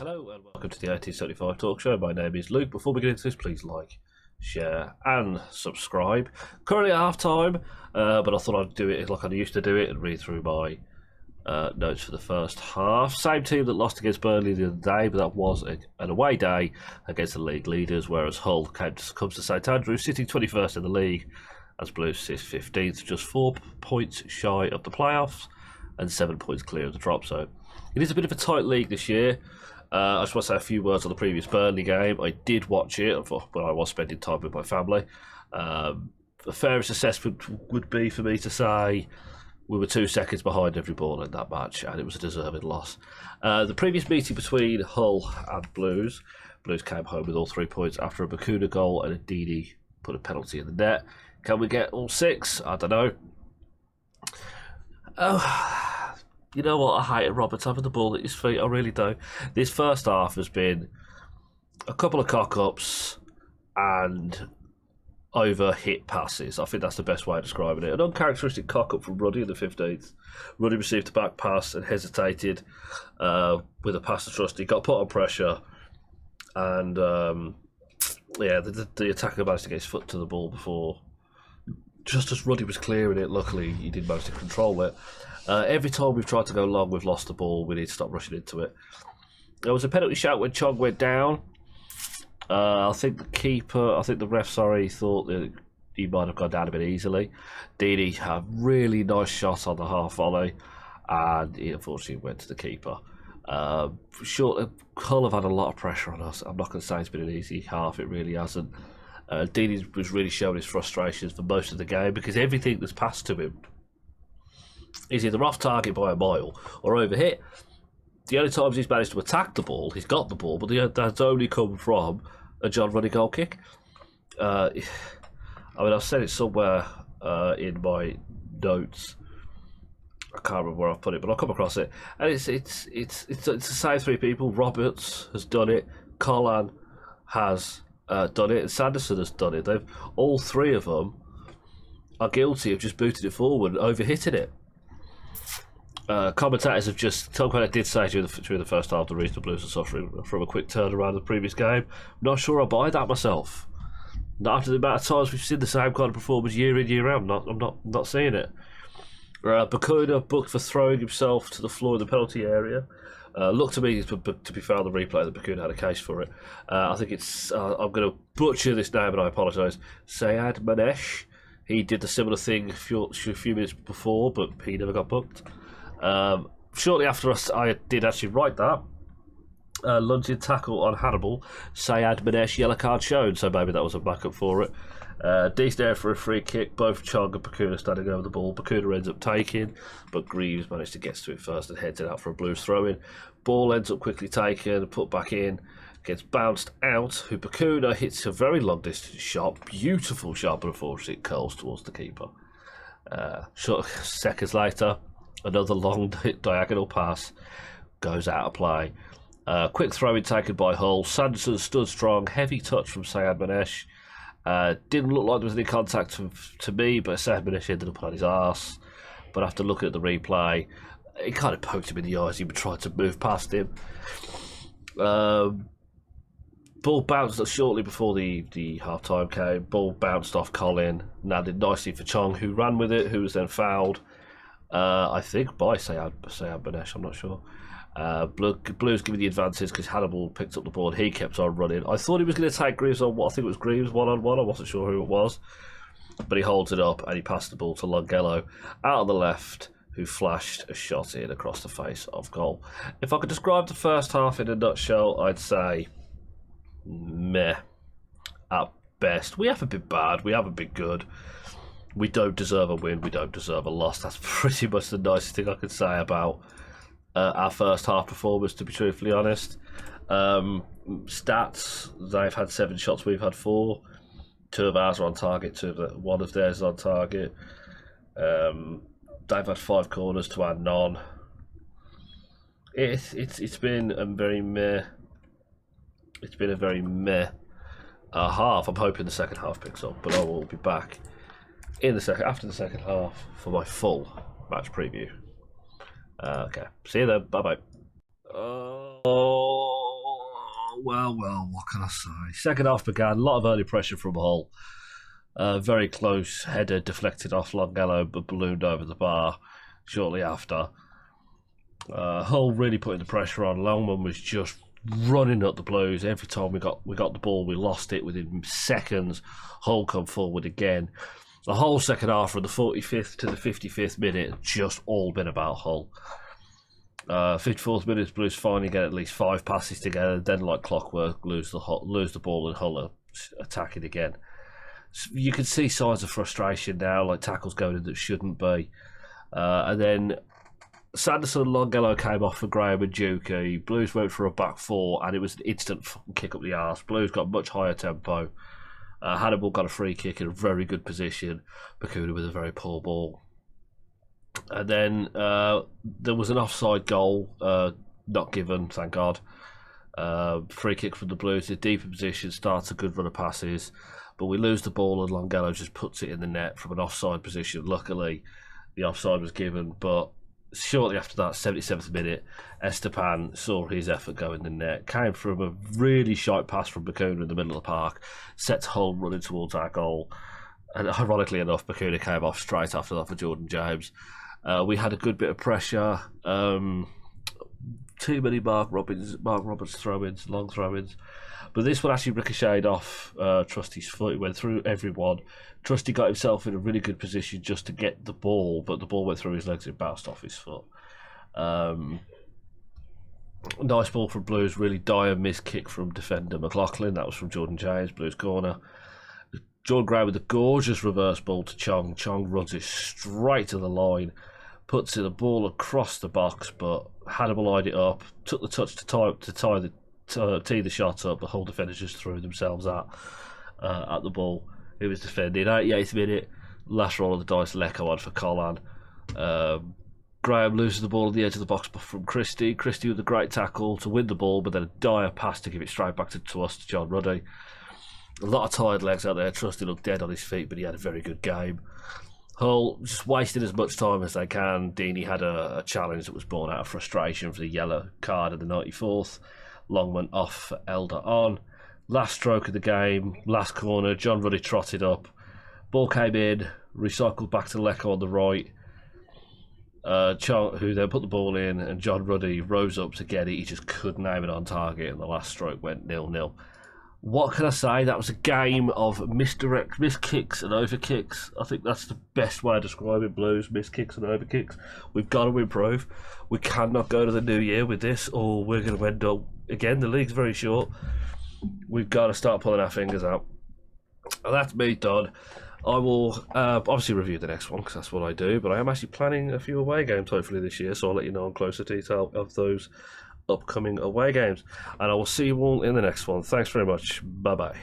Hello and welcome to the 1875 Talk Show. My name is Luke. Before we get into this, please like, share and subscribe. Currently at half time, but I thought I'd do it like I used to do it and read through my notes for the first half. Same team that lost against Burnley the other day, but that was an away day against the league leaders, whereas Hull comes to St Andrews, sitting 21st in the league, as Blues sit 15th, just 4 points shy of the playoffs and 7 points clear of the drop zone. It is a bit of a tight league this year. I just want to say a few words on the previous Burnley game. I did watch it, but I was spending time with my family. The fairest assessment would be for me to say we were 2 seconds behind every ball in that match, and it was a deserved loss. The previous meeting between Hull and Blues came home with all 3 points after a Bakuna goal and a Dini put a penalty in the net. Can we get all 6? I don't know. You know what? I hate Roberts having the ball at his feet. I really do. This first half has been a couple of cock-ups and over-hit passes. I think that's the best way of describing it. An uncharacteristic cock-up from Ruddy in the 15th. Ruddy received a back pass and hesitated with a pass to Trusty. Got put on pressure. And, the attacker managed to get his foot to the ball before. Just as Ruddy was clearing it, luckily he did manage to control it. Every time we've tried to go long, we've lost the ball. We need to stop rushing into it. There was a penalty shout when Chong went down. I think the ref, thought that he might have gone down a bit easily. Dini had a really nice shot on the half volley, and he unfortunately went to the keeper. Hull have had a lot of pressure on us. I'm not going to say it's been an easy half. It really hasn't. Dini was really showing his frustrations for most of the game because everything that's passed to him is either off target by a mile or overhit. The only times he's managed to attack the ball, he's got the ball, but that's only come from a John Ruddy goal kick. I've said it somewhere in my notes. I can't remember where I've put it, but I'll come across it. And it's the same 3 people. Roberts has done it. Collan has done it, and Sanderson has done it. All 3 of them are guilty of just booting it forward and overhitting it. Commentators have just... Tom Connor did say during the first half the reason the Blues are suffering from a quick turnaround of the previous game. Not sure I buy that myself. Not after the amount of times we've seen the same kind of performance year in, year out. I'm not seeing it. Bakuna booked for throwing himself to the floor in the penalty area. Looked to me, to be fair, on the replay that Bakuna had a case for it. I think it's... I'm going to butcher this name, and I apologise. Sayad Manesh. He did the similar thing a few minutes before, but he never got booked. Shortly after I did actually write that, lunging tackle on Hannibal, Sayad Manesh, yellow card shown, so maybe that was a backup for it. Decent there for a free kick, both Chong and Bakuna standing over the ball. Bakuna ends up taking, but Greaves managed to get to it first and heads it out for a Blues throw-in. Ball ends up quickly taken, put back in, gets bounced out. Bakuna hits a very long distance shot, beautiful shot, but unfortunately it curls towards the keeper. Short seconds later, another long diagonal pass goes out of play. Quick throw-in taken by Hull. Sanderson stood strong, heavy touch from Sayad Manesh. Didn't look like there was any contact to me, but Sayad Manesh ended up on his arse. But after looking at the replay, it kind of poked him in the eyes. He tried to move past him. Ball bounced shortly before the half-time came. Ball bounced off Colin, landed nicely for Chong, who ran with it, who was then fouled. I think by Sayad Manesh, I'm not sure. Blues giving the advances because Hannibal picked up the ball and he kept on running. I thought he was going to take Greaves on, I think it was Greaves one-on-one, I wasn't sure who it was. But he holds it up and he passed the ball to Longelo out on the left, who flashed a shot in across the face of goal. If I could describe the first half in a nutshell, I'd say meh at best. We haven't been bad, we haven't been good. We don't deserve a win, we don't deserve a loss. That's pretty much the nicest thing I could say about our first half performance, to be truthfully honest. Stats, they've had 7 shots, we've had 4. 2 of ours are on target, 1 of theirs is on target. They've had 5 corners to our none. It's been a very meh. It's been a very meh half. I'm hoping the second half picks up, but I will be back after the second half for my full match preview. Okay, see you then. Bye bye. Oh. well, what can I say? Second half began, a lot of early pressure from Hull. Very close header deflected off Longello but ballooned over the bar shortly after. Hull really putting the pressure on. Longman was just running at the Blues. Every time we got the ball, we lost it within seconds. Hull come forward again. The whole second half from the 45th to the 55th minute just all been about Hull. 54th minute, Blues finally get at least 5 passes together. Then, like clockwork, lose the ball and Hull are attacking again. You can see signs of frustration now, like tackles going in that shouldn't be. And then Sanderson and Longello came off for Graham and Juki. Blues went for a back four, and it was an instant kick up the arse. Blues got much higher tempo. Hannibal got a free kick in a very good position. Bakuna with a very poor ball. And then there was an offside goal, not given, thank God. Free kick from the Blues, a deeper position, starts a good run of passes. But we lose the ball and Longello just puts it in the net from an offside position. Luckily, the offside was given, but shortly after that, 77th minute, Estepan saw his effort go in the net. Came from a really shite pass from Bakuna in the middle of the park, sets Hull running towards our goal. And ironically enough, Bakuna came off straight after that for Jordan James. We had a good bit of pressure. Too many Mark Roberts throw-ins, long throw-ins. But this one actually ricocheted off Trusty's foot. It went through everyone. Trusty got himself in a really good position just to get the ball, but the ball went through his legs and bounced off his foot. Nice ball from Blues, really dire missed kick from defender McLaughlin. That was from Jordan James, Blues corner. Jordan Graham with a gorgeous reverse ball to Chong. Chong runs it straight to the line, puts the ball across the box, but Hannibal eyed it up, took the touch to tee the shot up. The whole defenders just threw themselves at the ball. It was defended. 88th minute, last roll of the dice, Lecco on for Collan. Graham loses the ball at the edge of the box from Christie. Christie with a great tackle to win the ball, but then a dire pass to give it straight back to us, to John Ruddy. A lot of tired legs out there. Trusty looked dead on his feet, but he had a very good game. Hull just wasted as much time as they can. Deeney had a challenge that was born out of frustration for the yellow card in the 94th. Longman off for Elder on. Last stroke of the game, last corner, John Ruddy trotted up. Ball came in, recycled back to Lecco on the right. Who then put the ball in, and John Ruddy rose up to get it. He just couldn't aim it on target, and the last stroke went 0-0. What can I say? That was a game of misdirect, missed kicks and overkicks. I think that's the best way of describing Blues, missed kicks and overkicks. We've got to improve. We cannot go to the new year with this, or we're going to end up, again, the league's very short. We've got to start pulling our fingers out. And that's me done. I will obviously review the next one, because that's what I do, but I am actually planning a few away games hopefully this year, so I'll let you know in closer detail of those upcoming away games. And I will see you all in the next one. Thanks very much. Bye-bye.